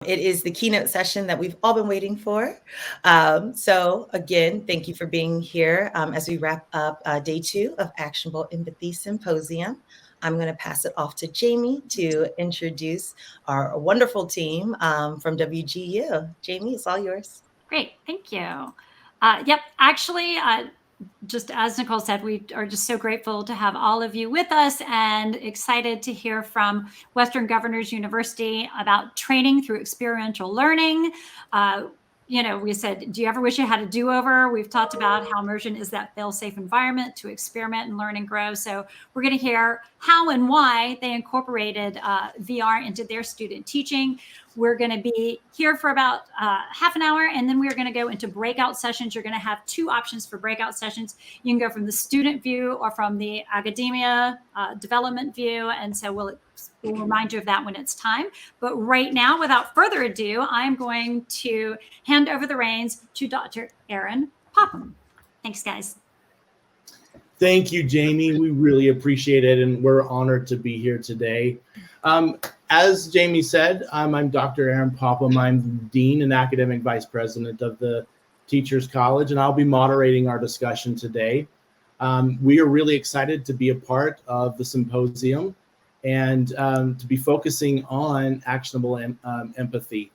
It is the keynote session that we've all been waiting for. So again, thank you for being here as we wrap up day 2 of Actionable Empathy Symposium. I'm going to pass it off to Jamie to introduce our wonderful team from WGU. Jamie, it's all yours. Great, thank you. Actually, just as Nicole said, we are just so grateful to have all of you with us and excited to hear from Western Governors University about training through experiential learning. We said, do you ever wish you had a do-over? We've talked about how Mursion is that fail-safe environment to experiment and learn and grow. So we're going to hear how and why they incorporated VR into their student teaching. We're going to be here for about half an hour, and then we're going to go into breakout sessions. You're going to have 2 options for breakout sessions. You can go from the student view or from the academia development view, and so we'll remind you of that when it's time. But right now, without further ado, I'm going to hand over the reins to Dr. Aaron Popham. Thanks, guys. Thank you, Jamie. We really appreciate it, and we're honored to be here today. As Jamie said, I'm Dr. Aaron Popham. I'm Dean and Academic Vice President of the Teachers College, and I'll be moderating our discussion today. We are really excited to be a part of the symposium and to be focusing on actionable empathy.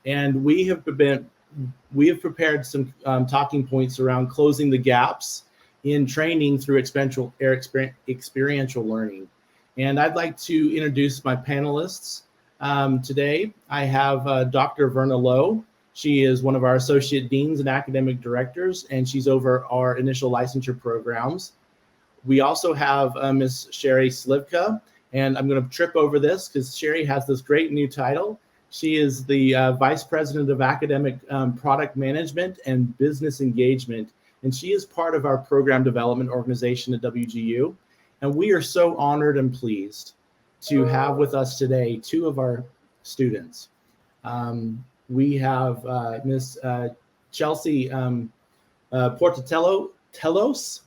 And we have prepared some talking points around closing the gaps in training through experiential learning. And I'd like to introduce my panelists today. I have Dr. Verna Lowe. She is one of our associate deans and academic directors, and she's over our initial licensure programs. We also have Ms. Sherry Slivka, and I'm going to trip over this because Sherry has this great new title. She is the Vice President of Academic Product Management and Business Engagement, and she is part of our program development organization at WGU. And we are so honored and pleased to have with us today 2 of our students. We have Miss Chelsea Portalios,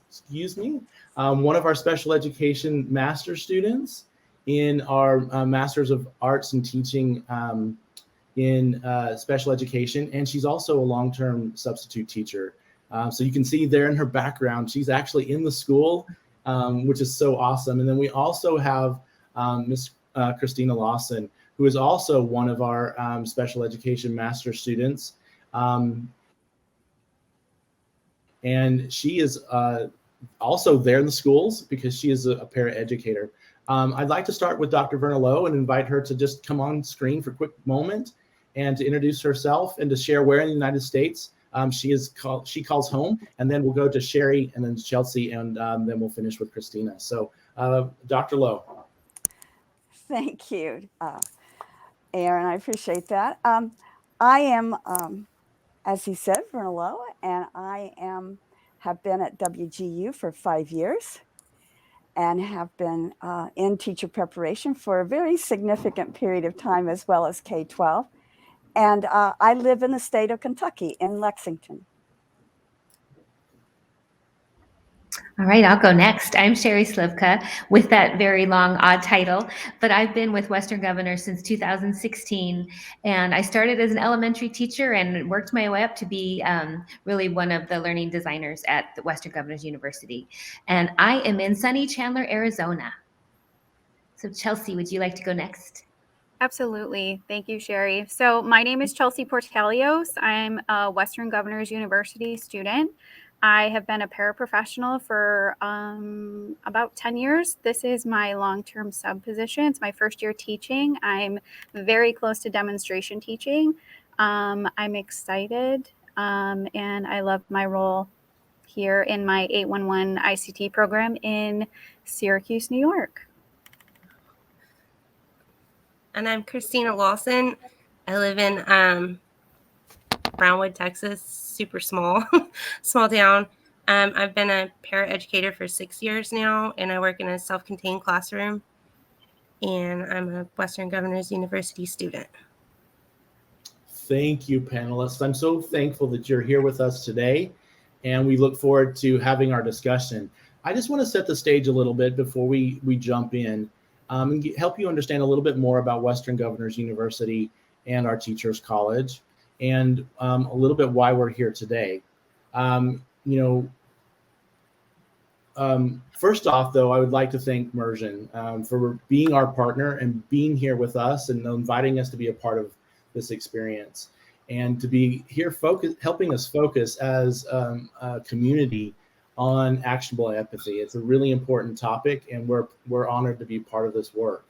one of our special education master students in our Masters of Arts and Teaching in special education. And she's also a long-term substitute teacher. So you can see there in her background, she's actually in the school, which is so awesome. And then we also have Miss Christina Lawson, who is also one of our special education master students. And she is also there in the schools because she is a paraeducator. I'd like to start with Dr. Verna Lowe and invite her to just come on screen for a quick moment and to introduce herself and to share where in the United States she calls home, and then we'll go to Sherry and then Chelsea, and then we'll finish with Christina. So Dr. Lowe. Thank you, Aaron. I appreciate that. I am, as he said, Verna Lowe, and I have been at WGU for 5 years and have been in teacher preparation for a very significant period of time, as well as K-12. And I live in the state of Kentucky, in Lexington. All right, I'll go next. I'm Sherry Slivka with that very long, odd title, but I've been with Western Governors since 2016, and I started as an elementary teacher and worked my way up to be really one of the learning designers at the Western Governors University. And I am in sunny Chandler, Arizona. So Chelsea, would you like to go next? Absolutely. Thank you, Sherry. So my name is Chelsea Portalios. I'm a Western Governors University student. I have been a paraprofessional for about 10 years. This is my long-term sub position. It's my first year teaching. I'm very close to demonstration teaching. I'm excited and I love my role here in my 811 ICT program in Syracuse, New York. And I'm Christina Lawson. I live in Brownwood, Texas, super small town. I've been a paraeducator for 6 years now, and I work in a self-contained classroom. And I'm a Western Governors University student. Thank you, panelists. I'm so thankful that you're here with us today, and we look forward to having our discussion. I just want to set the stage a little bit before we jump in and help you understand a little bit more about Western Governors University and our Teachers College, and a little bit why we're here today. First off, though, I would like to thank Mursion for being our partner and being here with us and inviting us to be a part of this experience, and to be here helping us focus as a community on actionable empathy. It's a really important topic, and we're honored to be part of this work.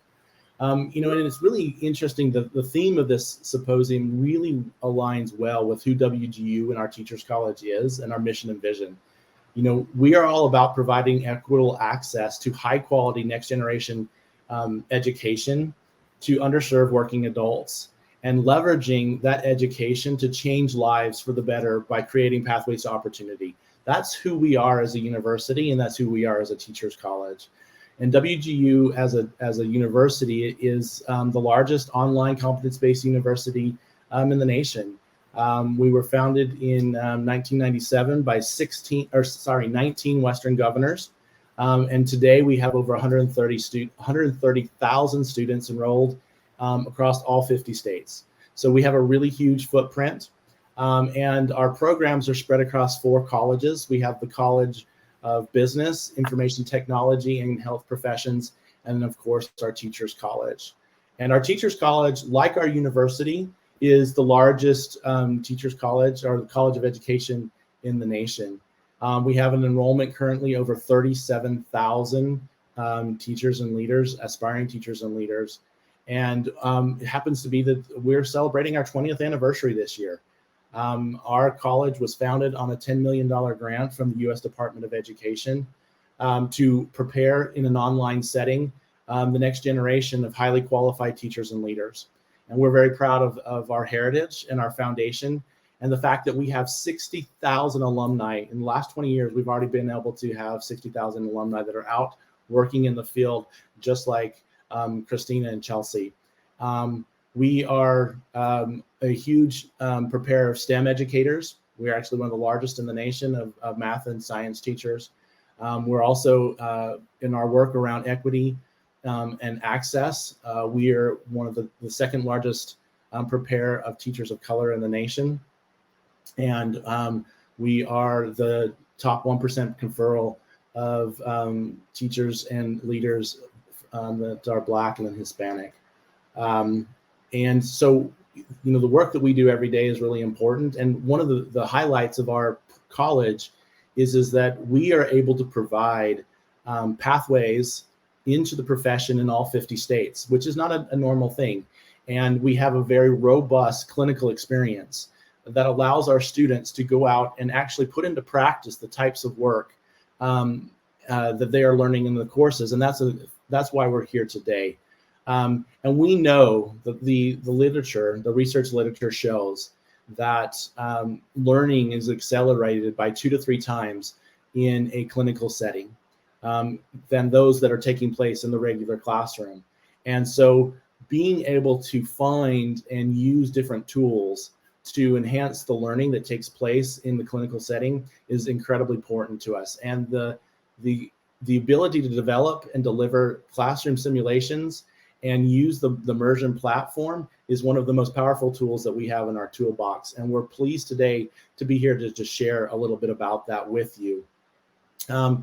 And it's really interesting. The theme of this symposium really aligns well with who WGU and our Teachers College is and our mission and vision. We are all about providing equitable access to high quality next generation education to underserved working adults, and leveraging that education to change lives for the better by creating pathways to opportunity. That's who we are as a university, and that's who we are as a Teachers College. And WGU as a university is the largest online competence-based university in the nation. We were founded in 1997 by 19 Western governors. And today we have over 130,000 students enrolled across all 50 states. So we have a really huge footprint. And our programs are spread across 4 colleges. We have the College of Business, Information Technology, and Health Professions, and of course our Teachers College. And our Teachers College, like our university, is the largest Teachers College, or the College of Education, in the nation. We have an enrollment currently over 37,000 teachers and leaders, aspiring teachers and leaders. And it happens to be that we're celebrating our 20th anniversary this year. Our college was founded on a $10 million grant from the U.S. Department of Education to prepare in an online setting the next generation of highly qualified teachers and leaders. And we're very proud of our heritage and our foundation, and the fact that we have 60,000 alumni. In the last 20 years, we've already been able to have 60,000 alumni that are out working in the field, just like Christina and Chelsea. We are a huge preparer of STEM educators. We're actually one of the largest in the nation of math and science teachers. We're also in our work around equity and access. We are one of the second largest preparer of teachers of color in the nation. And we are the top 1% conferral of teachers and leaders that are Black and Hispanic. And so, the work that we do every day is really important. And one of the highlights of our college is that we are able to provide pathways into the profession in all 50 states, which is not a normal thing. And we have a very robust clinical experience that allows our students to go out and actually put into practice the types of work that they are learning in the courses. And that's why we're here today. And we know that the literature, the research literature shows that learning is accelerated by 2 to 3 times in a clinical setting than those that are taking place in the regular classroom. And so being able to find and use different tools to enhance the learning that takes place in the clinical setting is incredibly important to us. And the ability to develop and deliver classroom simulations and use the Mursion platform is one of the most powerful tools that we have in our toolbox. And we're pleased today to be here to just share a little bit about that with you. To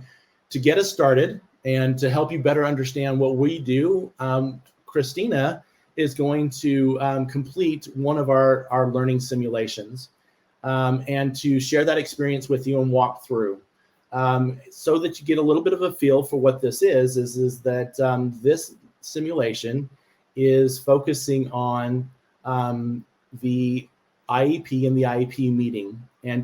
get us started and to help you better understand what we do, Christina is going to complete one of our learning simulations and to share that experience with you and walk through. So that you get a little bit of a feel for what this is that this simulation is focusing on the IEP and the IEP meeting. And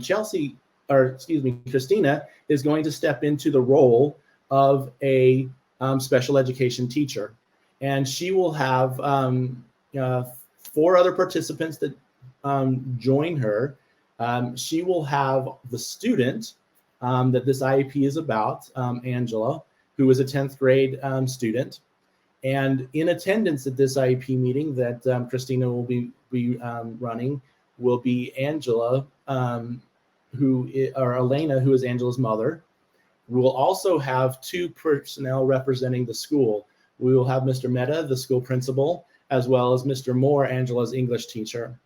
Christina is going to step into the role of a special education teacher. And she will have 4 other participants that join her. She will have the student that this IEP is about, Angela, who is a 10th grade student. And in attendance at this IEP meeting that Christina will be running will be Angela, or Elena, who is Angela's mother. We will also have 2 personnel representing the school. We will have Mr. Mehta, the school principal, as well as Mr. Moore, Angela's English teacher.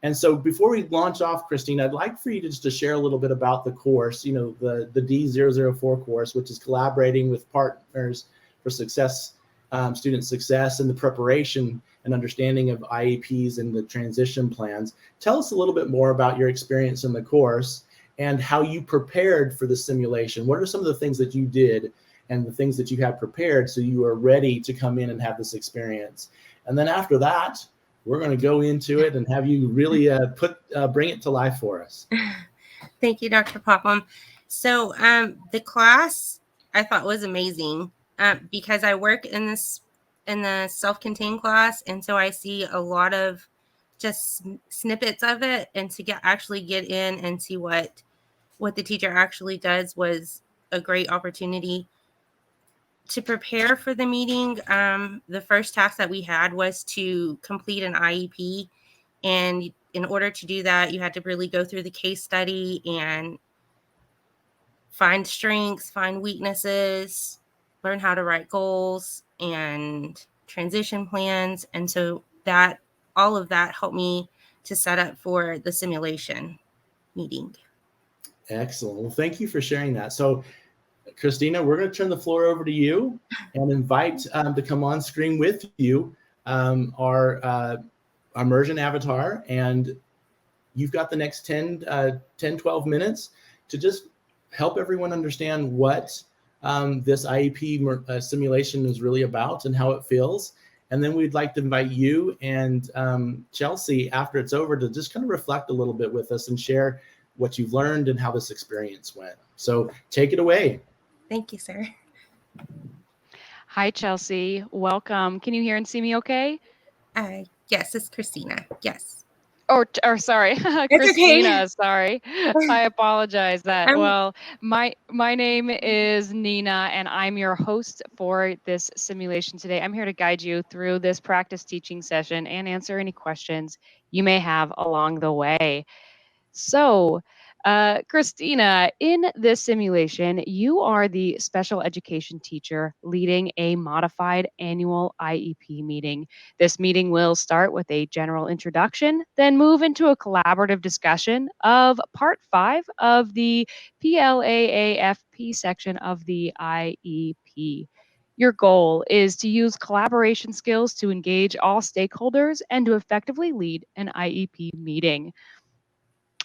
And so before we launch off, Christine, I'd like for you just to share a little bit about the course, you know, the D004 course, which is collaborating with partners for success, student success, and the preparation and understanding of IEPs and the transition plans. Tell us a little bit more about your experience in the course and how you prepared for the simulation. What are some of the things that you did and the things that you had prepared so you are ready to come in and have this experience? And then after that, we're going to go into it and have you really bring it to life for us. Thank you, Dr. Popham. So the class I thought was amazing because I work in the self-contained class, and so I see a lot of just snippets of it, and to actually get in and see what the teacher actually does was a great opportunity. To prepare for the meeting, the first task that we had was to complete an IEP. And in order to do that, you had to really go through the case study and find strengths, find weaknesses, learn how to write goals and transition plans. And so all of that helped me to set up for the simulation meeting. Excellent. Well, thank you for sharing that. So Christina, we're going to turn the floor over to you and invite to come on screen with you our Mursion avatar. And you've got the next 10, 12 minutes to just help everyone understand what this IEP simulation is really about and how it feels. And then we'd like to invite you and Chelsea, after it's over, to just kind of reflect a little bit with us and share what you've learned and how this experience went. So take it away. Thank you, sir. Hi, Chelsea. Welcome. Can you hear and see me okay? Yes, it's Christina. Yes. Or sorry, Christina, okay. Sorry. I apologize that. Well, my name is Nina, and I'm your host for this simulation today. I'm here to guide you through this practice teaching session and answer any questions you may have along the way. So, Christina, in this simulation, you are the special education teacher leading a modified annual IEP meeting. This meeting will start with a general introduction, then move into a collaborative discussion of part 5 of the PLAAFP section of the IEP. Your goal is to use collaboration skills to engage all stakeholders and to effectively lead an IEP meeting.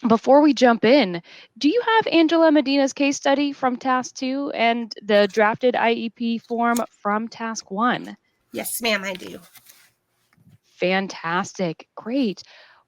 Before we jump in, do you have Angela Medina's case study from task 2 and the drafted IEP form from task 1? Yes, ma'am, I do. Fantastic. Great.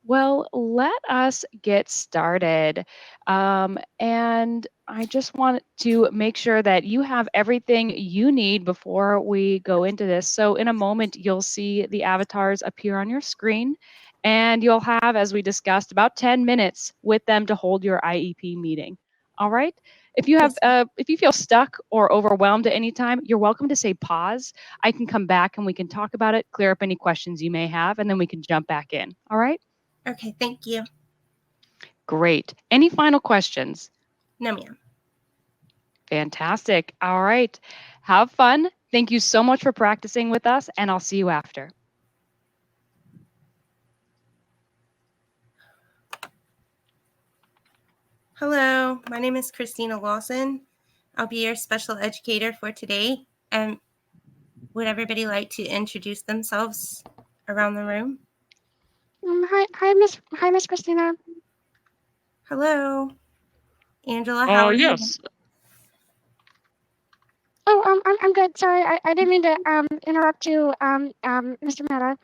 Well, let us get started. And I just want to make sure that you have everything you need before we go into this. So in a moment, you'll see the avatars appear on your screen. And you'll have, as we discussed, about 10 minutes with them to hold your IEP meeting. All right. If you have, if you feel stuck or overwhelmed at any time, you're welcome to say pause. I can come back and we can talk about it, clear up any questions you may have, and then we can jump back in. All right. Okay. Thank you. Great. Any final questions? No, ma'am. Fantastic. All right. Have fun. Thank you so much for practicing with us, and I'll see you after. Hello, my name is Christina Lawson. I'll be your special educator for today. Would everybody like to introduce themselves around the room? Hi, Miss Christina. Hello, Angela. How are yes. You? Oh, I'm good. Sorry, I didn't mean to interrupt you, Mr. Mehta.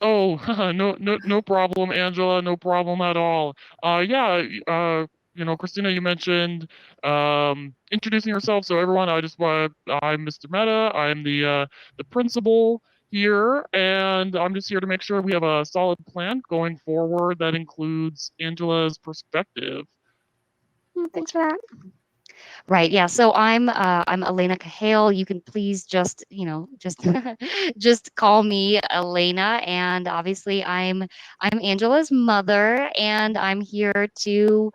Oh, no problem, Angela. No problem at all. Christina, you mentioned introducing yourself. So everyone, I'm Mr. Mehta. I'm the principal here, and I'm just here to make sure we have a solid plan going forward that includes Angela's perspective. Thanks for that. Right. Yeah. So I'm Elena Cahill. You can please just just call me Elena. And obviously I'm Angela's mother, and I'm here to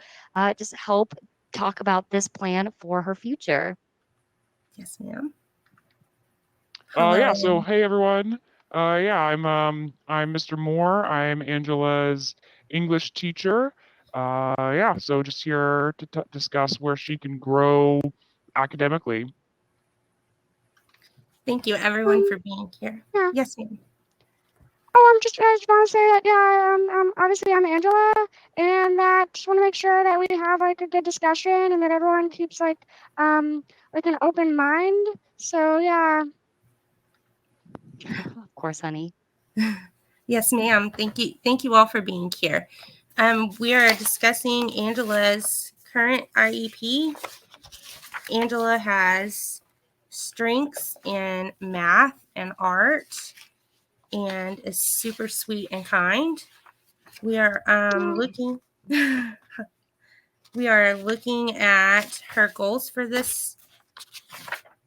just help talk about this plan for her future. Yes, ma'am. So hey everyone. Yeah, I'm Mr. Moore. I'm Angela's English teacher. Yeah, so just here to discuss where she can grow academically. Thank you, everyone, for being here. Yeah. Yes, ma'am. Oh, I just want to say that, yeah, obviously I'm Angela, and that just want to make sure that we have like a good discussion and that everyone keeps like an open mind. So yeah. Of course, honey. Yes, ma'am. Thank you. Thank you all for being here. We are discussing Angela's current IEP. Angela has strengths in math and art and is super sweet and kind. We are looking at her goals for this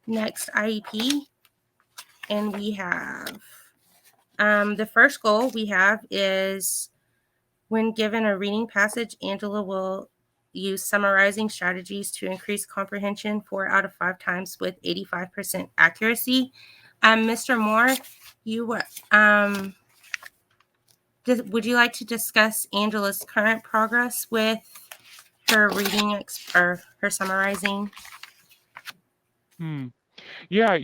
next IEP. And we have the first goal we have is when given a reading passage, Angela will use summarizing strategies to increase comprehension 4 out of 5 times with 85% accuracy. Mr. Moore, would you like to discuss Angela's current progress with her reading or her summarizing? Yeah,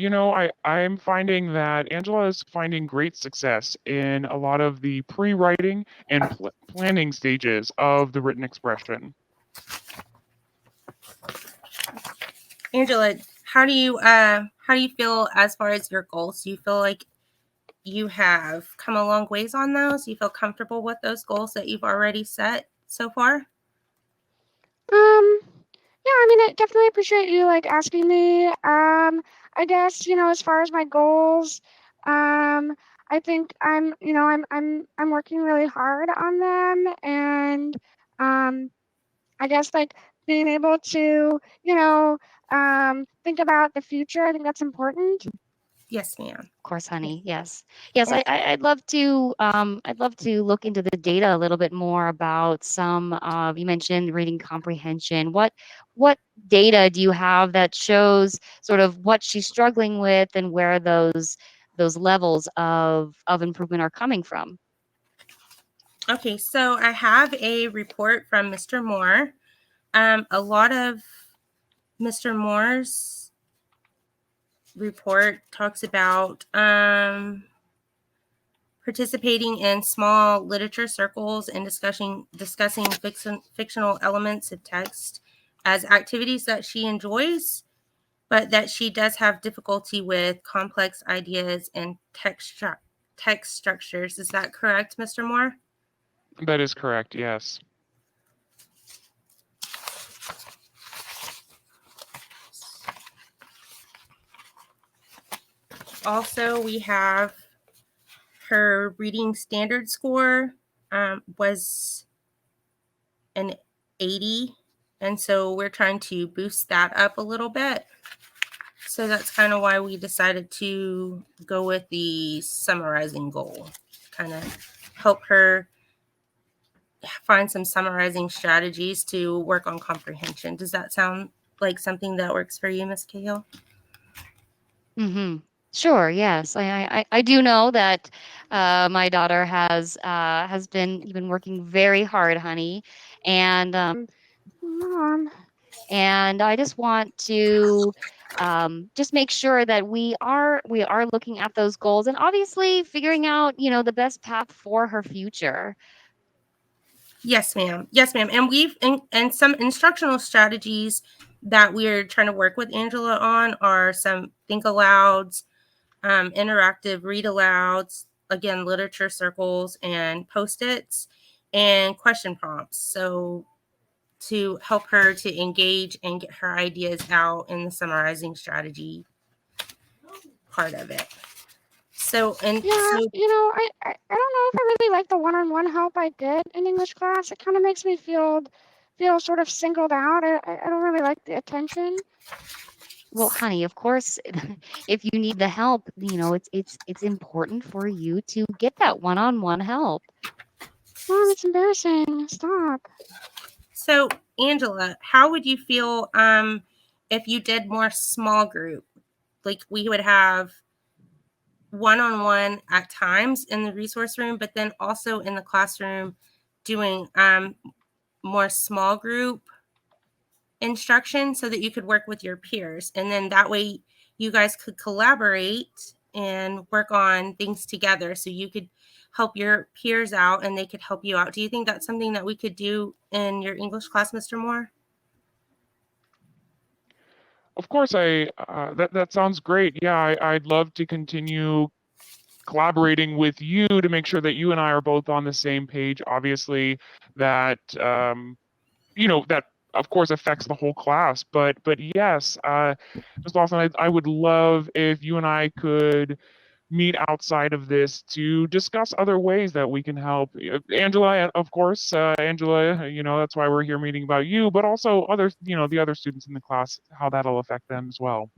I'm finding that Angela is finding great success in a lot of the pre-writing and planning stages of the written expression. Angela, how do you feel as far as your goals? Do you feel like you have come a long ways on those? Do you feel comfortable with those goals that you've already set so far? Yeah, I mean, I definitely appreciate you like asking me. I guess, as far as my goals, I think I'm working really hard on them, and I guess like being able to, think about the future, I think that's important. Yes, ma'am. Of course, honey. Yes. Yes, I'd love to look into the data a little bit more about some of, you mentioned reading comprehension. What data do you have that shows sort of what she's struggling with and where those levels of improvement are coming from? Okay, so I have a report from Mr. Moore. A lot of Mr. Moore's report talks about participating in small literature circles and discussing fictional elements of text as activities that she enjoys, but that she does have difficulty with complex ideas and text structures. Is that correct, Mr. Moore? That is correct, yes. Also, we have her reading standard score was an 80, and so we're trying to boost that up a little bit. So that's kind of why we decided to go with the summarizing goal, kind of help her find some summarizing strategies to work on comprehension. Does that sound like something that works for you, Ms. Cahill? Mm-hmm. Sure. Yes, I do know that my daughter has been working very hard, honey, and Mom. and I just want to just make sure that we are looking at those goals and obviously figuring out the best path for her future. Yes, ma'am. Yes, ma'am. And and some instructional strategies that we're trying to work with Angela on are some think alouds, interactive read alouds, again, literature circles and post-its, and question prompts. So to help her to engage and get her ideas out in the summarizing strategy part of it. So, and yeah, so, I don't know if I really like the one-on-one help I did in English class. It kind of makes me feel sort of singled out. I don't really like the attention. Well, honey, of course, if you need the help, it's important for you to get that one-on-one help. Mom, it's embarrassing. Stop. So, Angela, how would you feel if you did more small group? Like we would one-on-one at times in the resource room, but then also in the classroom doing more small group instruction so that you could work with your peers. And then that way you guys could collaborate and work on things together so you could help your peers out and they could help you out. Do you think that's something that we could do in your English class, Mr. Moore? Of course, that sounds great. Yeah, I'd love to continue collaborating with you to make sure that you and I are both on the same page. Obviously, that that of course affects the whole class. But yes, Ms. Lawson, I would love if you and I could meet outside of this to discuss other ways that we can help. Angela, of course, Angela, that's why we're here meeting about you, but also others, the other students in the class, how that'll affect them as well.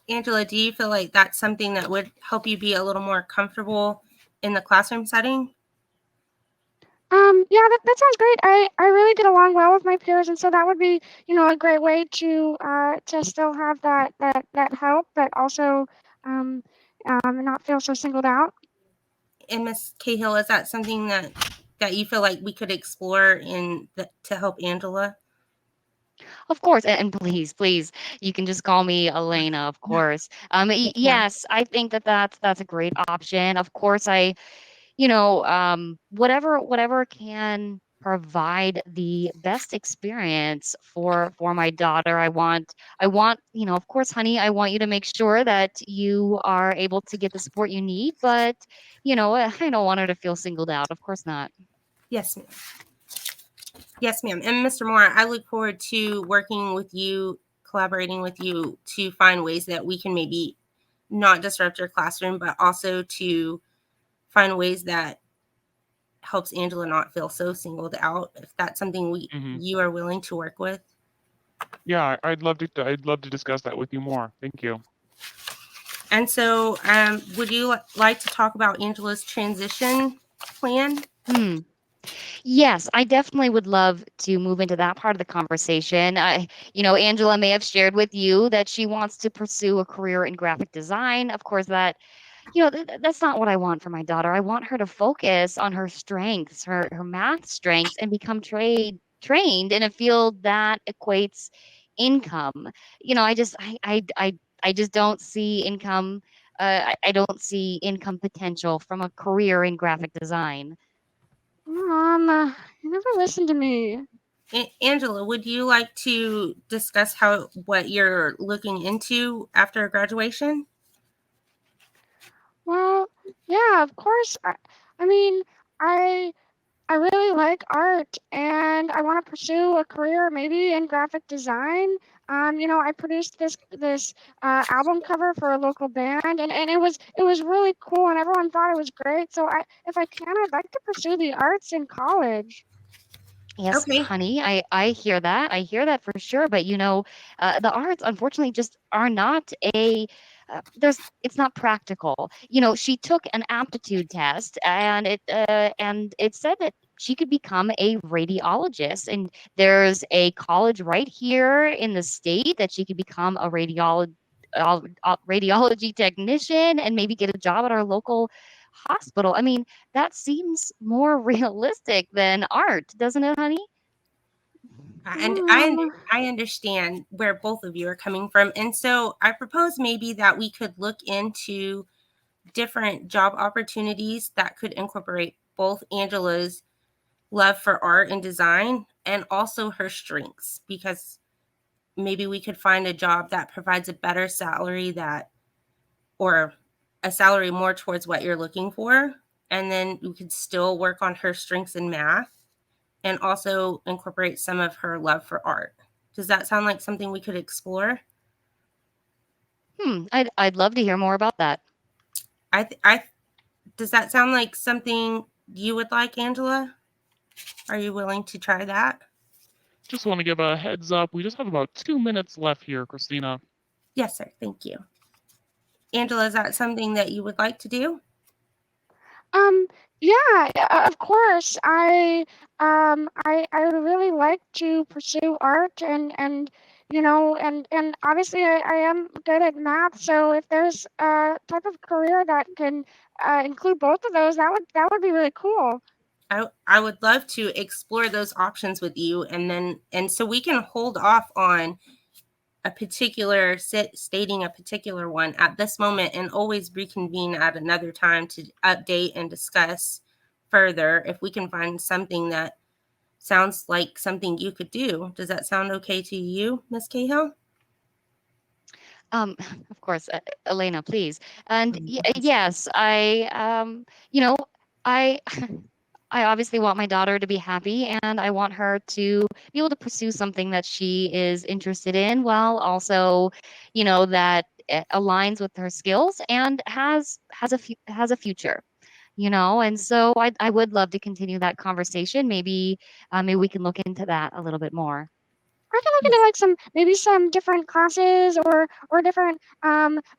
Angela, do you feel like that's something that would help you be a little more comfortable in the classroom setting? Yeah, that sounds great. I really get along well with my peers, and so that would be, a great way to still have that help, but also not feel so singled out. And Ms. Cahill, is that something that you feel like we could explore to help Angela? Of course, and please, you can just call me Elena, of course. Yes, ma'am. Yes, I think that's a great option. Of course, whatever can provide the best experience for my daughter. I want, of course, honey, I want you to make sure that you are able to get the support you need, but I don't want her to feel singled out. Of course not. Yes, ma'am. Yes, ma'am. And Mr. Moore, I look forward to working with you, collaborating with you to find ways that we can maybe not disrupt your classroom, but also to find ways that helps Angela not feel so singled out. If that's something you are willing to work with. Yeah, I'd love to discuss that with you more. Thank you. And so, would you like to talk about Angela's transition plan? Yes, I definitely would love to move into that part of the conversation. Angela may have shared with you that she wants to pursue a career in graphic design. Of course, that's not what I want for my daughter. I want her to focus on her strengths, her math strengths, and become trained in a field that equates income. I just don't see income. I don't see income potential from a career in graphic design. Mom, you never listened to me. Angela, would you like to discuss what you're looking into after graduation? Well, yeah, of course. I mean, I really like art, and I want to pursue a career maybe in graphic design. I produced this album cover for a local band, and it was really cool, and everyone thought it was great. So if I can, I'd like to pursue the arts in college. Yes, Okay. honey, I hear that. I hear that for sure. But the arts unfortunately just are not it's not practical. She took an aptitude test and it said that she could become a radiologist. And there's a college right here in the state that she could become a radiology technician and maybe get a job at our local hospital. I mean, that seems more realistic than art, doesn't it, honey? And I understand where both of you are coming from. And so I propose maybe that we could look into different job opportunities that could incorporate both Angela's love for art and design and also her strengths, because maybe we could find a job that provides a better salary or a salary more towards what you're looking for. And then we could still work on her strengths in math and also incorporate some of her love for art. Does that sound like something we could explore? I'd love to hear more about that. Does that sound like something you would like, Angela? Are you willing to try that? Just want to give a heads up. We just have about 2 minutes left here, Christina. Yes, sir. Thank you. Angela, is that something that you would like to do? Yeah, of course. I would really like to pursue art and and obviously I am good at math. So if there's a type of career that can include both of those, that would be really cool. I would love to explore those options with you, and so we can hold off on a particular stating a particular one at this moment and always reconvene at another time to update and discuss further if we can find something that sounds like something you could do. Does that sound okay to you, Ms. Cahill? Of course, Elena, please. And yes, I I obviously want my daughter to be happy, and I want her to be able to pursue something that she is interested in, while also, that aligns with her skills and has a future. And so I would love to continue that conversation. Maybe we can look into that a little bit more. I can look into like maybe some different classes or different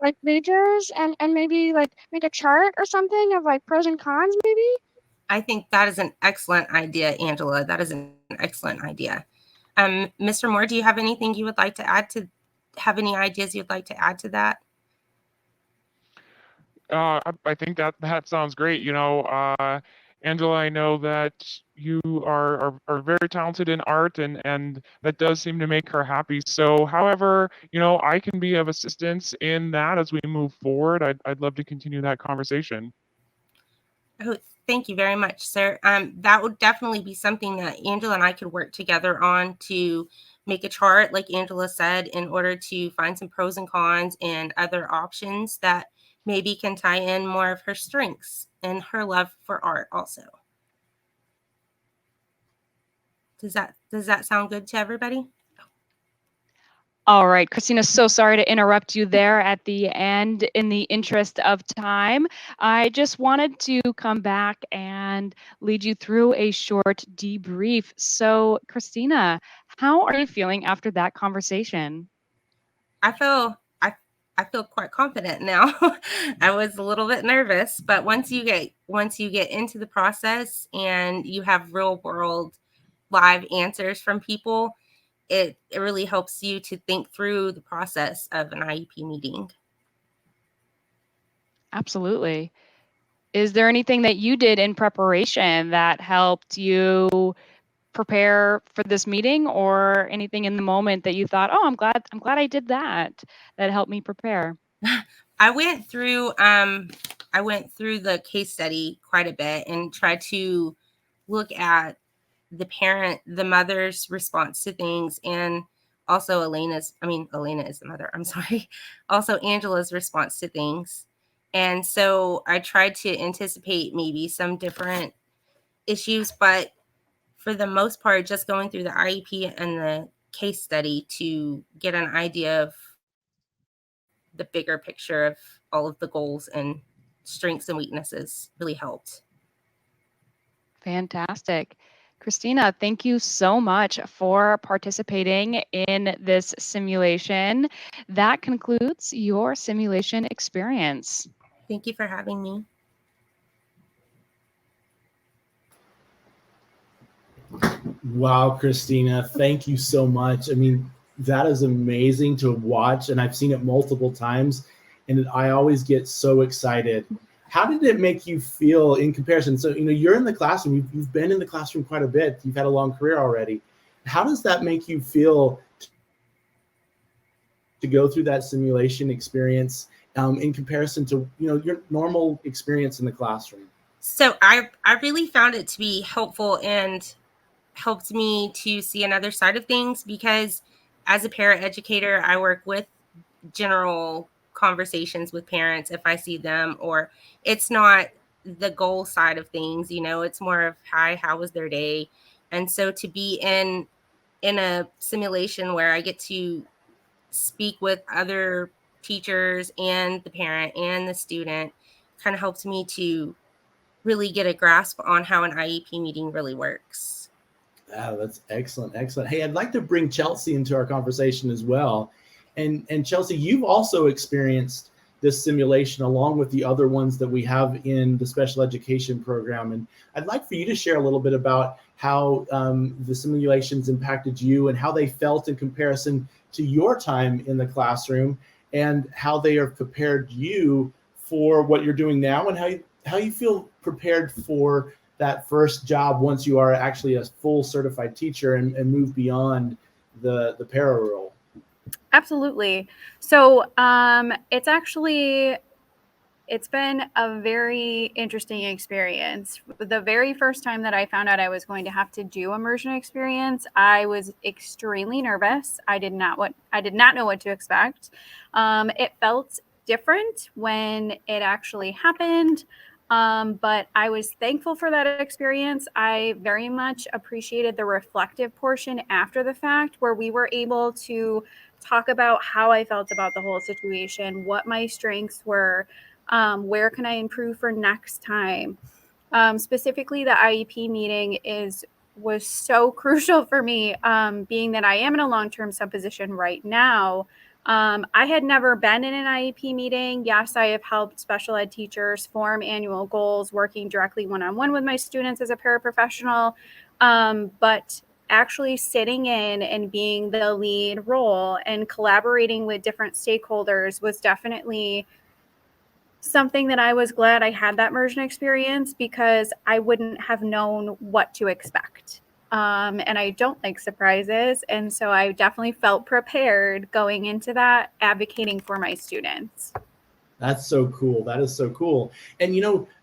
like majors, and maybe like make a chart or something of like pros and cons maybe. I think that is an excellent idea, Angela. That is an excellent idea. Mr. Moore, do you have anything you would like to add to, have any ideas you'd like to add to that? I think that sounds great. Angela, I know that you are very talented in art, and that does seem to make her happy. So, however, I can be of assistance in that as we move forward. I'd love to continue that conversation. Oh, thank you very much, sir. That would definitely be something that Angela and I could work together on to make a chart, like Angela said, in order to find some pros and cons and other options that maybe can tie in more of her strengths and her love for art also. Does that sound good to everybody? All right, Christina, so sorry to interrupt you there at the end. In the interest of time, I just wanted to come back and lead you through a short debrief. So, Christina, how are you feeling after that conversation? I feel quite confident now. I was a little bit nervous, but once you get into the process and you have real world live answers from people, it really helps you to think through the process of an IEP meeting. Absolutely. Is there anything that you did in preparation that helped you prepare for this meeting, or anything in the moment that you thought, "Oh, I'm glad I did that helped me prepare"? I went through the case study quite a bit and tried to look at the mother's response to things, and also Elena is the mother, I'm sorry. Also Angela's response to things. And so I tried to anticipate maybe some different issues, but for the most part, just going through the IEP and the case study to get an idea of the bigger picture of all of the goals and strengths and weaknesses really helped. Fantastic. Christina, thank you so much for participating in this simulation. That concludes your simulation experience. Thank you for having me. Wow, Christina, thank you so much. I mean, that is amazing to watch, and I've seen it multiple times, and I always get so excited. How did it make you feel in comparison? So, you're in the classroom, you've been in the classroom quite a bit, you've had a long career already. How does that make you feel to go through that simulation experience in comparison to, your normal experience in the classroom? So I really found it to be helpful and helped me to see another side of things, because as a paraeducator, I work with general conversations with parents if I see them, or it's not the goal side of things, it's more of, hi, how was their day? And so to be in a simulation where I get to speak with other teachers and the parent and the student kind of helps me to really get a grasp on how an IEP meeting really works. Oh, that's excellent. Excellent. Hey, I'd like to bring Chelsea into our conversation as well. And Chelsea, you've also experienced this simulation along with the other ones that we have in the special education program. And I'd like for you to share a little bit about how the simulations impacted you and how they felt in comparison to your time in the classroom, and how they have prepared you for what you're doing now, and how you feel prepared for that first job once you are actually a full certified teacher and move beyond the para role. Absolutely. So it's been a very interesting experience. The very first time that I found out I was going to have to do immersion experience, I was extremely nervous. I did not know what to expect. It felt different when it actually happened. But I was thankful for that experience. I very much appreciated the reflective portion after the fact, where we were able to talk about how I felt about the whole situation, what my strengths were, where can I improve for next time. Specifically, the IEP meeting was so crucial for me, being that I am in a long-term sub position right now. I had never been in an IEP meeting. Yes, I have helped special ed teachers form annual goals, working directly one-on-one with my students as a paraprofessional. But actually sitting in and being the lead role and collaborating with different stakeholders was definitely something that I was glad I had that immersion experience, because I wouldn't have known what to expect. And I don't like surprises. And so I definitely felt prepared going into that, advocating for my students. That's so cool. That is so cool. And,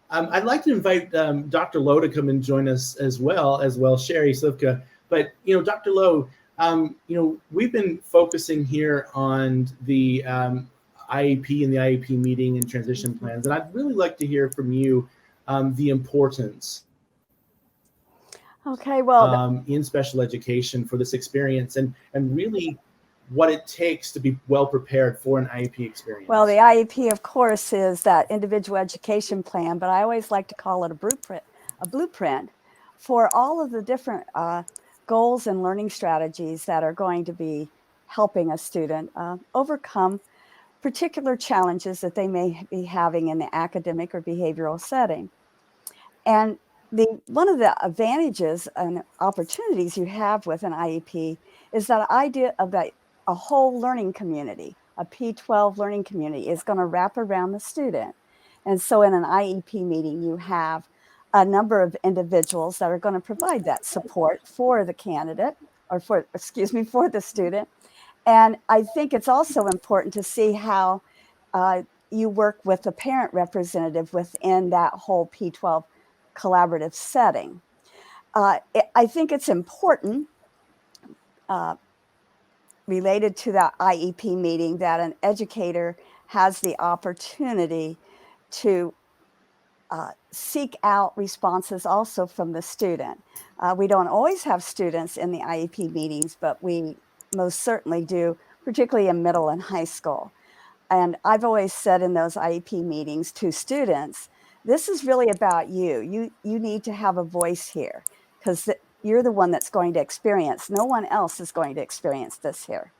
I'd like to invite Dr. Lowe to come and join us as well, Sherry Slivka. But, Dr. Lowe, we've been focusing here on the IEP and the IEP meeting and transition plans. And I'd really like to hear from you the importance in special education for this experience, and really what it takes to be well prepared for an IEP experience. Well, the IEP, of course, is that individual education plan, but I always like to call it a blueprint for all of the different goals and learning strategies that are going to be helping a student overcome particular challenges that they may be having in the academic or behavioral setting. And one of the advantages and opportunities you have with an IEP is that idea of a whole learning community, a P12 learning community, is going to wrap around the student. And so in an IEP meeting, you have a number of individuals that are going to provide that support for the candidate, or for the student. And I think it's also important to see how you work with a parent representative within that whole P12 collaborative setting. I think it's important, related to that IEP meeting, that an educator has the opportunity to seek out responses also from the student. We don't always have students in the IEP meetings, but we most certainly do, particularly in middle and high school. And I've always said in those IEP meetings to students, this is really about you. You need to have a voice here, because you're the one that's going to experience. No one else is going to experience this here.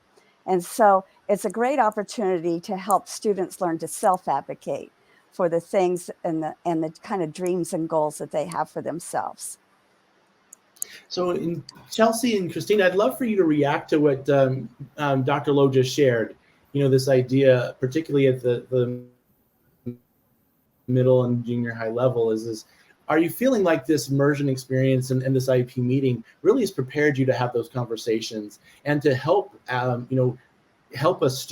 And so it's a great opportunity to help students learn to self-advocate for the things and the kind of dreams and goals that they have for themselves. So in Chelsea and Christine, I'd love for you to react to what Dr. Lowe just shared. This idea, particularly at the middle and junior high level, is are you feeling like this immersion experience and this IEP meeting really has prepared you to have those conversations and to help help those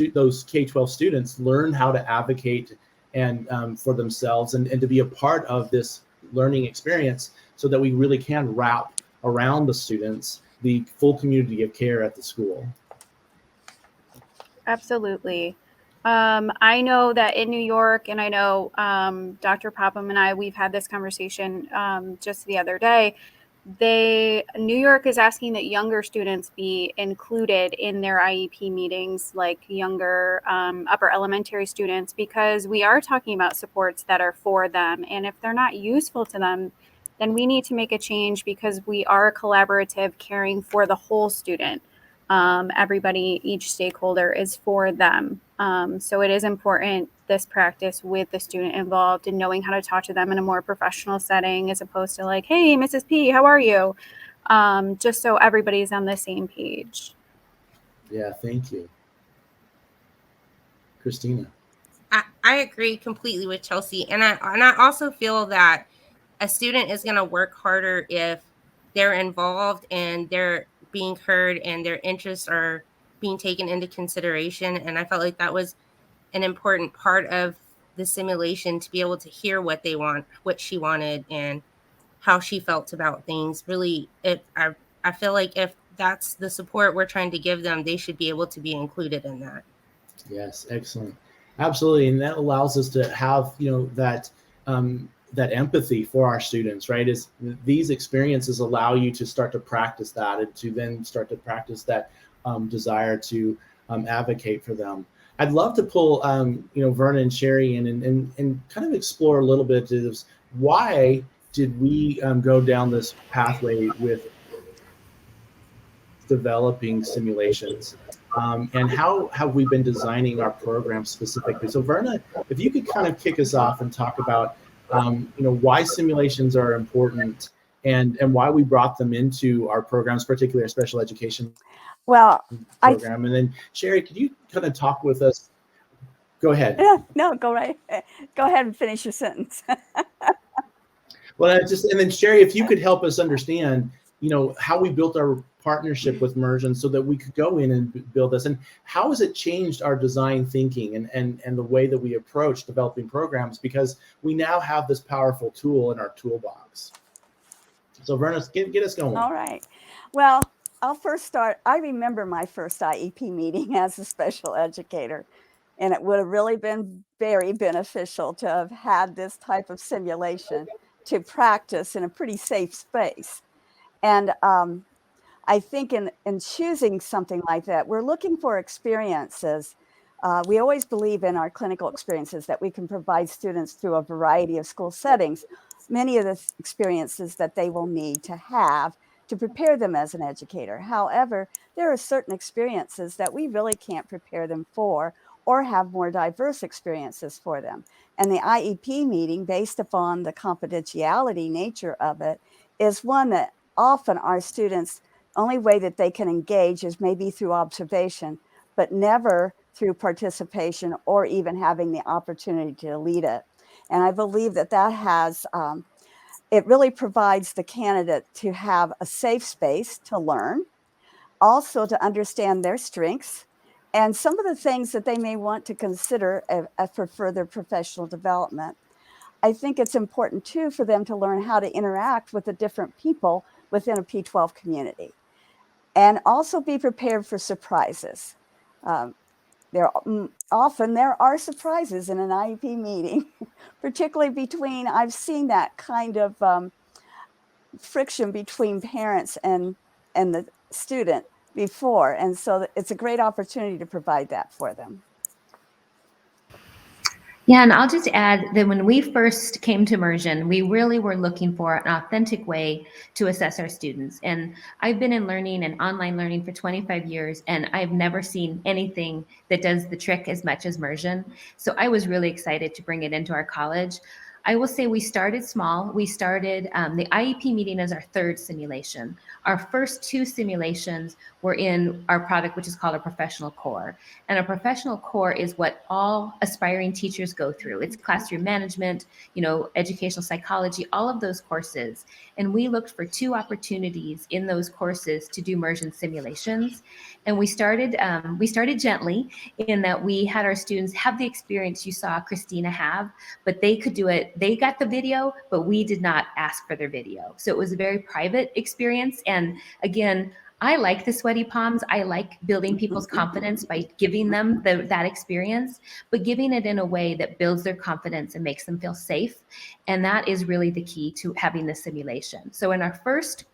K-12 students learn how to advocate and for themselves and to be a part of this learning experience, so that we really can wrap around the students the full community of care at the school? Absolutely. I know that in New York, and I know Dr. Popham and we've had this conversation just the other day, New York is asking that younger students be included in their IEP meetings, like younger upper elementary students, because we are talking about supports that are for them. And if they're not useful to them, then we need to make a change, because we are collaborative, caring for the whole student. Everybody, each stakeholder is for them. So it is important, this practice with the student involved and knowing how to talk to them in a more professional setting as opposed to like, hey, Mrs. P, how are you? Just so everybody's on the same page. Yeah, thank you. Christina. I agree completely with Chelsea. And I also feel that a student is going to work harder if they're involved and they're being heard and their interests are being taken into consideration. And I felt like that was an important part of the simulation, to be able to hear what they want, what she wanted, and how she felt about things. Really, I feel like if that's the support we're trying to give them, they should be able to be included in that. Yes, excellent. Absolutely. And that allows us to have, that empathy for our students, right? Is these experiences allow you to start to practice that, and to then start to practice that desire to advocate for them. I'd love to pull, Verna and Sherry in and kind of explore a little bit of why did we go down this pathway with developing simulations, and how have we been designing our program specifically? So Verna, if you could kind of kick us off and talk about, why simulations are important and why we brought them into our programs, particularly our special education program. And then Sherry, could you kind of talk with us? Go ahead. No, go right. Go ahead and finish your sentence. Well, and then Sherry, if you could help us understand, how we built our partnership with Mursion so that we could go in and build this, and how has it changed our design thinking and the way that we approach developing programs, because we now have this powerful tool in our toolbox. So Verna, get us going. All right. Well, I'll first start. I remember my first IEP meeting as a special educator, and it would have really been very beneficial to have had this type of simulation to practice in a pretty safe space. And I think in choosing something like that, we're looking for experiences. We always believe in our clinical experiences that we can provide students through a variety of school settings, many of the experiences that they will need to have to prepare them as an educator. However, there are certain experiences that we really can't prepare them for, or have more diverse experiences for them. And the IEP meeting, based upon the confidentiality nature of it, is one that often our students, only way that they can engage is maybe through observation, but never through participation or even having the opportunity to lead it. And I believe that has, it really provides the candidate to have a safe space to learn, also to understand their strengths, and some of the things that they may want to consider for further professional development. I think it's important too for them to learn how to interact with the different people within a P12 community, and also be prepared for surprises. Often there are surprises in an IEP meeting, particularly between, I've seen that kind of friction between parents and the student before. And so it's a great opportunity to provide that for them. Yeah, and I'll just add that when we first came to Mursion, we really were looking for an authentic way to assess our students. And I've been in learning and online learning for 25 years, and I've never seen anything that does the trick as much as Mursion. So I was really excited to bring it into our college. I will say we started small. We started the IEP meeting as our third simulation. Our first two simulations were in our product, which is called a professional core. And a professional core is what all aspiring teachers go through. It's classroom management, educational psychology, all of those courses. And we looked for two opportunities in those courses to do Mursion simulations. And we started gently, in that we had our students have the experience you saw Christina have, but they could do it. They got the video, but we did not ask for their video. So it was a very private experience. And again, I like the sweaty palms. I like building people's confidence by giving them that experience, but giving it in a way that builds their confidence and makes them feel safe. And that is really the key to having the simulation. So in our first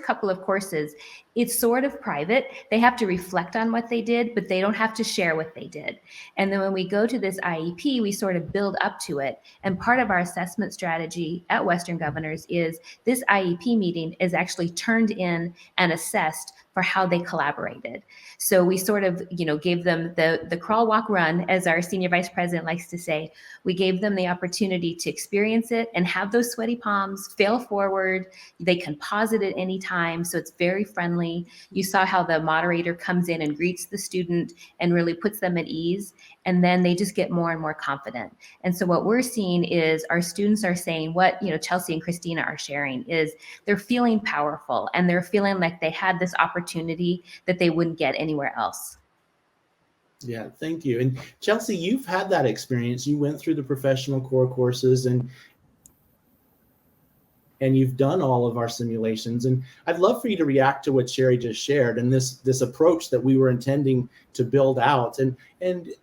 couple of courses, it's sort of private. They have to reflect on what they did, but they don't have to share what they did. And then when we go to this IEP, we sort of build up to it. And part of our assessment strategy at Western Governors is this IEP meeting is actually turned in and assessed for how they collaborated. So we sort of, gave them the crawl, walk, run, as our senior vice president likes to say. We gave them the opportunity to experience it and have those sweaty palms, fail forward. They can pause it at any time, so it's very friendly. You saw how the moderator comes in and greets the student and really puts them at ease, and then they just get more and more confident. And so what we're seeing is our students are saying what, Chelsea and Christina are sharing is they're feeling powerful and they're feeling like they had this opportunity that they wouldn't get anywhere else. Yeah, thank you. And Chelsea, you've had that experience. You went through the professional core courses and you've done all of our simulations. And I'd love for you to react to what Sherry just shared and this approach that we were intending to build out. And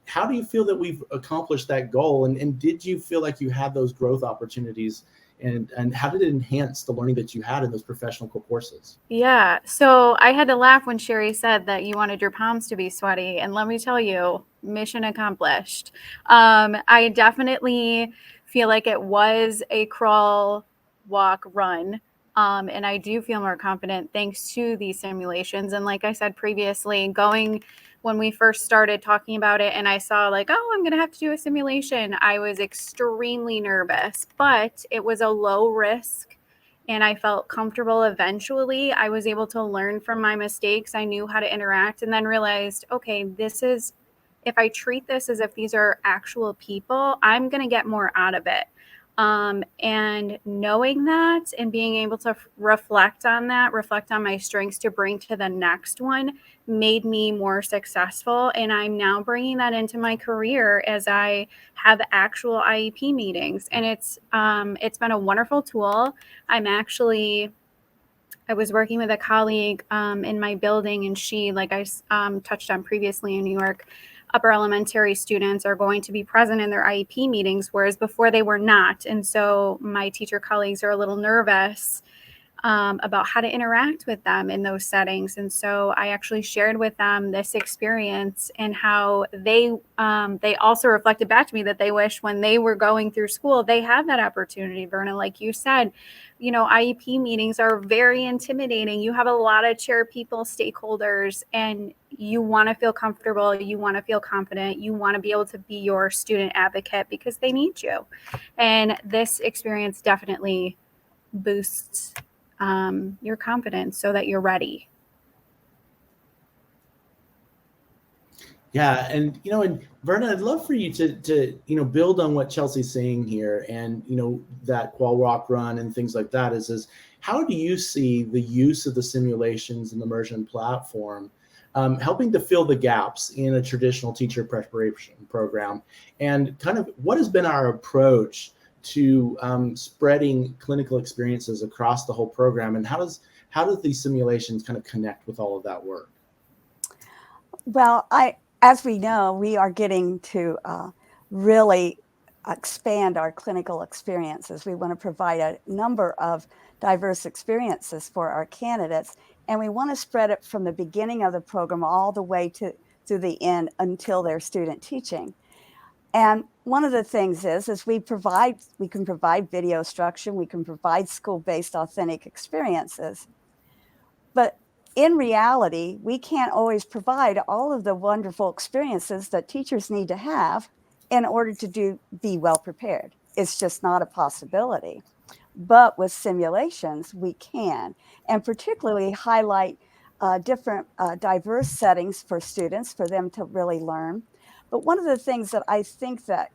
how do you feel that we've accomplished that goal? And did you feel like you had those growth opportunities? And how did it enhance the learning that you had in those professional core courses? Yeah, so I had to laugh when Sherry said that you wanted your palms to be sweaty. And let me tell you, mission accomplished. I definitely feel like it was a crawl, walk, run. And I do feel more confident thanks to these simulations. And like I said previously, when we first started talking about it and I saw like, oh, I'm going to have to do a simulation, I was extremely nervous, but it was a low risk and I felt comfortable. Eventually, I was able to learn from my mistakes. I knew how to interact and then realized, okay, if I treat this as if these are actual people, I'm going to get more out of it. And knowing that and being able to reflect on my strengths to bring to the next one made me more successful. And I'm now bringing that into my career as I have actual IEP meetings. And it's been a wonderful tool. I was working with a colleague in my building, and she, like I touched on previously in New York, upper elementary students are going to be present in their IEP meetings, whereas before they were not. And so my teacher colleagues are a little nervous about how to interact with them in those settings. And so I actually shared with them this experience and how they also reflected back to me that they wish when they were going through school, they had that opportunity. Verna, like you said, IEP meetings are very intimidating. You have a lot of chair people, stakeholders, and you want to feel comfortable. You want to feel confident. You want to be able to be your student advocate because they need you. And this experience definitely boosts your confidence so that you're ready. Yeah, and Verna, I'd love for you to build on what Chelsea's saying here, and that qual walk run and things like that. Is how do you see the use of the simulations and the Mursion platform helping to fill the gaps in a traditional teacher preparation program, and kind of what has been our approach to spreading clinical experiences across the whole program, and how does these simulations kind of connect with all of that work? Well, as we know, we are getting to really expand our clinical experiences. We want to provide a number of diverse experiences for our candidates, and we want to spread it from the beginning of the program all the way to the end until their student teaching. And one of the things is we can provide video instruction, we can provide school-based authentic experiences, but in reality, we can't always provide all of the wonderful experiences that teachers need to have in order to be well prepared. It's just not a possibility. But with simulations, we can, and particularly highlight different diverse settings for students, for them to really learn. But one of the things that I think that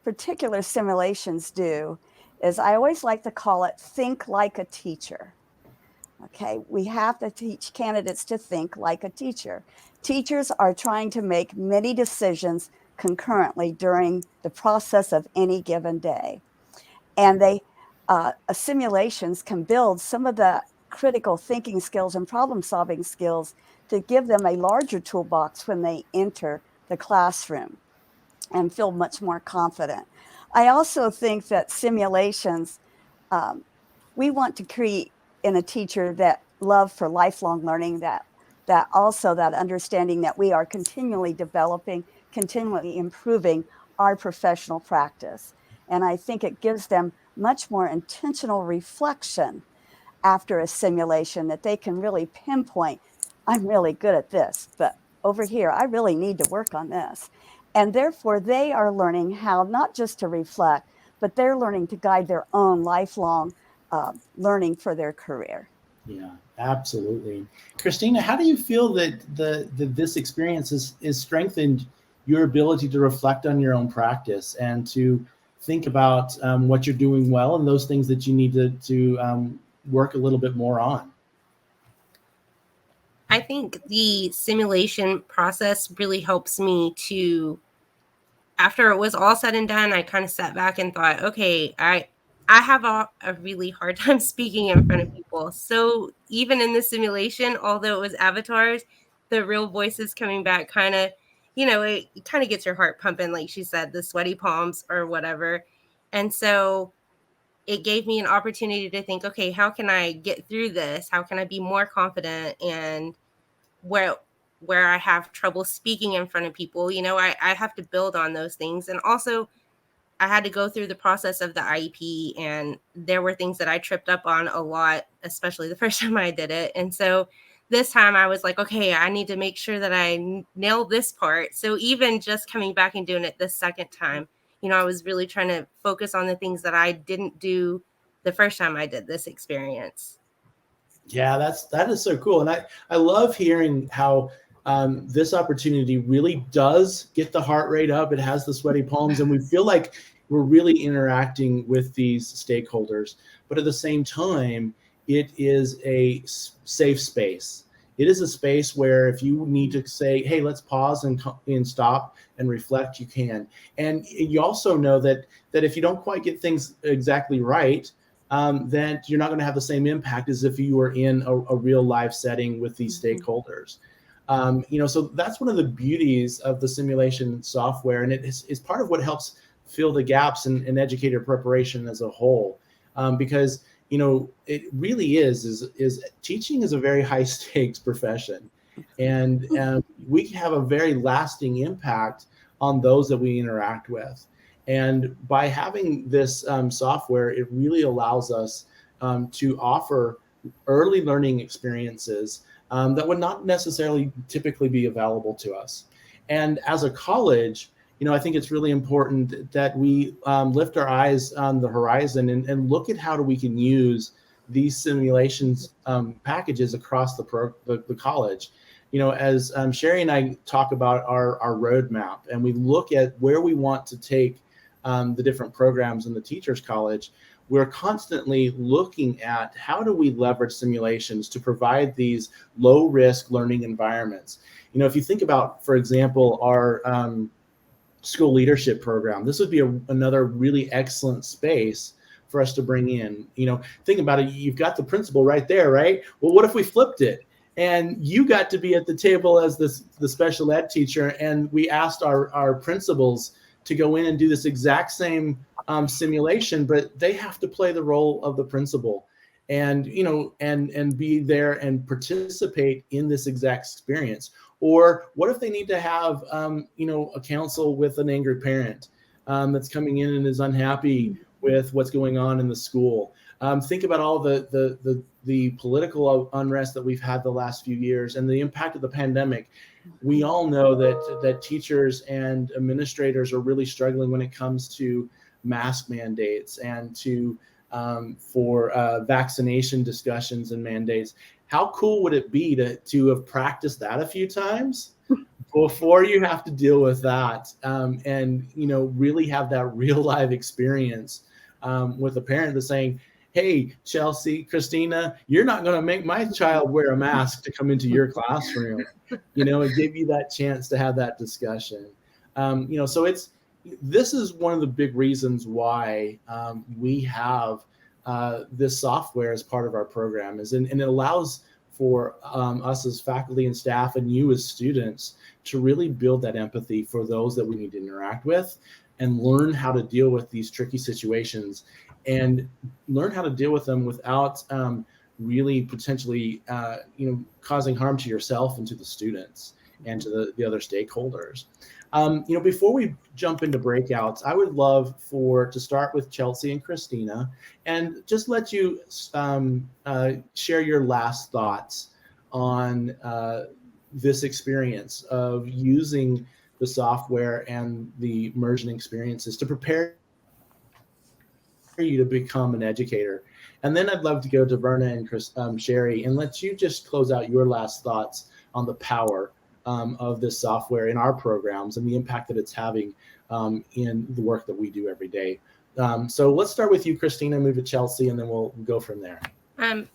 particular simulations do is I always like to call it think like a teacher. Okay, we have to teach candidates to think like a teacher. Teachers are trying to make many decisions concurrently during the process of any given day. And simulations can build some of the critical thinking skills and problem-solving skills to give them a larger toolbox when they enter the classroom and feel much more confident. I also think that simulations, we want to create in a teacher that love for lifelong learning, that also that understanding that we are continually developing, continually improving our professional practice. And I think it gives them much more intentional reflection after a simulation, that they can really pinpoint, I'm really good at this, but over here, I really need to work on this. And therefore, they are learning how not just to reflect, but they're learning to guide their own lifelong learning for their career. Yeah, absolutely. Christina, how do you feel that this experience is strengthened your ability to reflect on your own practice and to think about what you're doing well and those things that you need to work a little bit more on? I think the simulation process really helps me to, after it was all said and done, I kind of sat back and thought, okay, I have a really hard time speaking in front of people. So even in the simulation, although it was avatars, the real voices coming back kind of, it kind of gets your heart pumping, like she said, the sweaty palms or whatever. And so it gave me an opportunity to think, okay, how can I get through this? How can I be more confident? And where I have trouble speaking in front of people, I have to build on those things. And also I had to go through the process of the IEP, and there were things that I tripped up on a lot, especially the first time I did it. And so this time I was like, okay, I need to make sure that I nail this part. So even just coming back and doing it the second time, I was really trying to focus on the things that I didn't do the first time I did this experience. Yeah, that is so cool. And I love hearing how this opportunity really does get the heart rate up. It has the sweaty palms, and we feel like we're really interacting with these stakeholders. But at the same time, it is a safe space. It is a space where if you need to say, hey, let's pause and stop and reflect, you can. And you also know that if you don't quite get things exactly right, then you're not going to have the same impact as if you were in a real life setting with these stakeholders. So that's one of the beauties of the simulation software, and it is part of what helps fill the gaps in educator preparation as a whole, because it really is teaching is a very high stakes profession, and we have a very lasting impact on those that we interact with. And by having this software, it really allows us to offer early learning experiences that would not necessarily typically be available to us. And as a college, I think it's really important that we lift our eyes on the horizon and look at how we can use these simulations packages across the college. As Sherry and I talk about our roadmap, and we look at where we want to take the different programs in the Teachers College, we're constantly looking at how do we leverage simulations to provide these low-risk learning environments. If you think about, for example, our school leadership program, this would be another really excellent space for us to bring in. Think about it, you've got the principal right there, right? Well, what if we flipped it? And you got to be at the table as the special ed teacher, and we asked our principals to go in and do this exact same simulation, but they have to play the role of the principal and be there and participate in this exact experience. Or what if they need to have a counsel with an angry parent that's coming in and is unhappy with what's going on in the school? Think about all the political unrest that we've had the last few years and the impact of the pandemic. We all know that teachers and administrators are really struggling when it comes to mask mandates and for vaccination discussions and mandates. How cool would it be to have practiced that a few times before you have to deal with that, and really have that real life experience with a parent that's saying, hey, Chelsea, Christina, you're not going to make my child wear a mask to come into your classroom, and give you that chance to have that discussion. So this is one of the big reasons why we have this software as part of our program, and it allows for us as faculty and staff and you as students to really build that empathy for those that we need to interact with and learn how to deal with these tricky situations and learn how to deal with them without really potentially causing harm to yourself and to the students and to the other stakeholders. Before we jump into breakouts, I would love to start with Chelsea and Christina and just let you share your last thoughts on this experience of using the software and the Mursion experiences to prepare you to become an educator. And then I'd love to go to Verna and Sherry and let you just close out your last thoughts on the power of this software in our programs and the impact that it's having in the work that we do every day. So let's start with you, Christina, move to Chelsea, and then we'll go from there.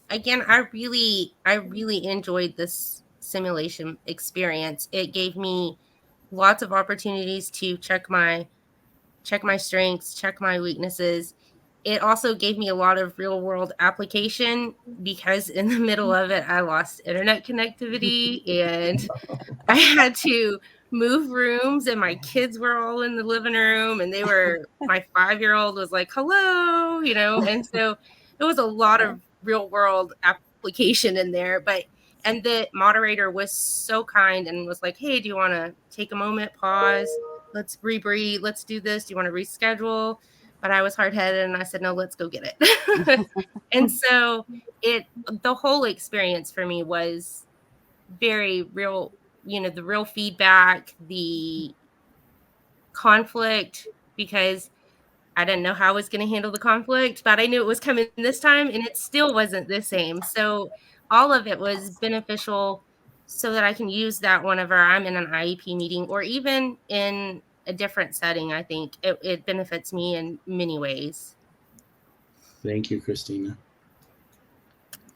Again, I really enjoyed this simulation experience. It gave me lots of opportunities to check my strengths, check my weaknesses. It also gave me a lot of real world application because in the middle of it, I lost internet connectivity and I had to move rooms, and my kids were all in the living room, and my 5-year-old was like, hello, and so it was a lot of real world application in there. And the moderator was so kind and was like, hey, do you want to take a moment, pause? Let's rebreathe. Let's do this. Do you want to reschedule? But I was hard-headed and I said, no, let's go get it. And so the whole experience for me was very real, the real feedback, the conflict, because I didn't know how I was going to handle the conflict, but I knew it was coming this time and it still wasn't the same. So all of it was beneficial so that I can use that whenever I'm in an IEP meeting or even in a different setting. I think it benefits me in many ways. Thank you, Christina.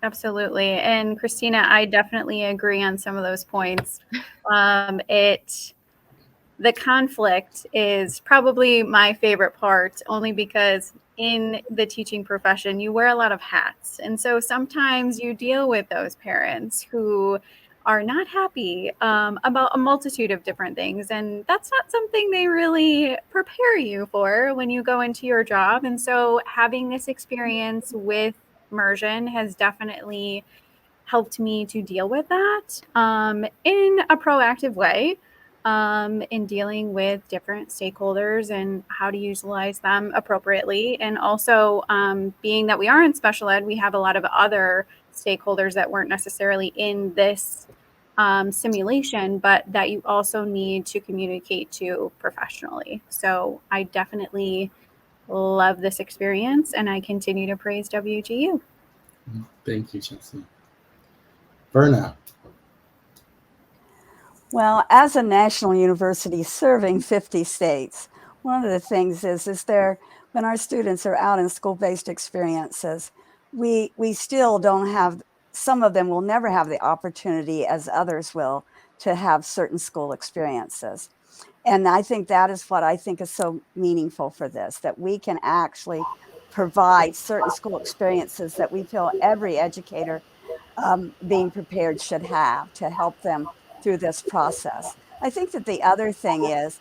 Absolutely. And Christina, I definitely agree on some of those points. The conflict is probably my favorite part, only because in the teaching profession, you wear a lot of hats. And so sometimes you deal with those parents who are not happy about a multitude of different things. And that's not something they really prepare you for when you go into your job. And so having this experience with Mursion has definitely helped me to deal with that in a proactive way, in dealing with different stakeholders and how to utilize them appropriately. And also being that we are in special ed, we have a lot of other stakeholders that weren't necessarily in this simulation, but that you also need to communicate to professionally. So I definitely love this experience and I continue to praise WGU. Thank you, Chelsea. Verna. Well, as a national university serving 50 states, one of the things is when our students are out in school-based experiences, we still don't have, some of them will never have the opportunity as others will to have certain school experiences. And I think that is what I think is so meaningful for this, that we can actually provide certain school experiences that we feel every educator being prepared should have to help them through this process. I think that the other thing is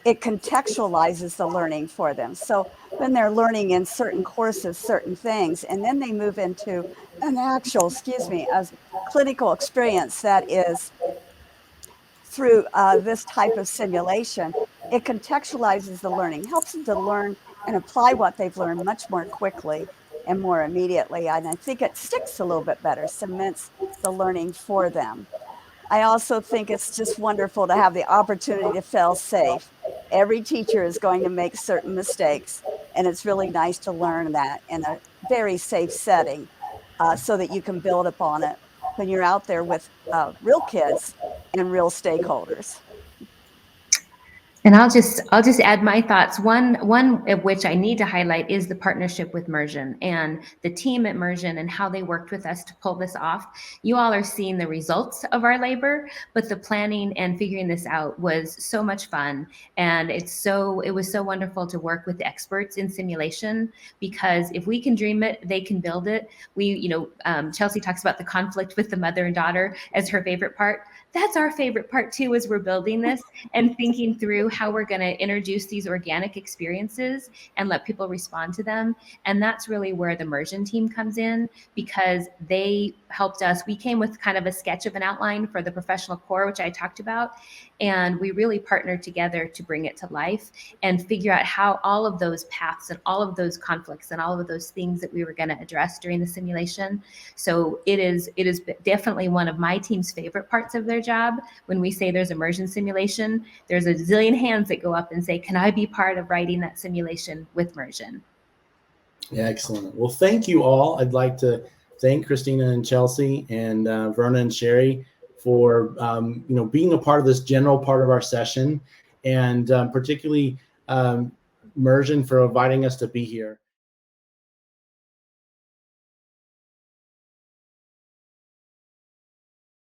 it contextualizes the learning for them. So when they're learning in certain courses, certain things, and then they move into an actual, a clinical experience that is through this type of simulation, it contextualizes the learning, helps them to learn and apply what they've learned much more quickly and more immediately. And I think it sticks a little bit better, cements the learning for them. I also think it's just wonderful to have the opportunity to fail safe. Every teacher is going to make certain mistakes, and it's really nice to learn that in a very safe setting so that you can build upon it when you're out there with real kids and real stakeholders. And I'll just add my thoughts. One of which I need to highlight is the partnership with Mursion and the team at Mursion and how they worked with us to pull this off. You all are seeing the results of our labor, but the planning and figuring this out was so much fun. And it was so wonderful to work with the experts in simulation, because if we can dream it, they can build it. Chelsea talks about the conflict with the mother and daughter as her favorite part. That's our favorite part too, as we're building this and thinking through how we're going to introduce these organic experiences and let people respond to them. And that's really where the Mursion team comes in, because they helped us. We came with kind of a sketch of an outline for the professional core, which I talked about, and we really partnered together to bring it to life and figure out how all of those paths and all of those conflicts and all of those things that we were going to address during the simulation. So it is definitely one of my team's favorite parts of their job. When we say there's immersion simulation, there's a zillion hands that go up and say, can I be part of writing that simulation with Mursion? Yeah, excellent. Well, thank you all. I'd like to thank Christina and Chelsea and Verna and Sherry for being a part of this general part of our session, and particularly Mursion for inviting us to be here.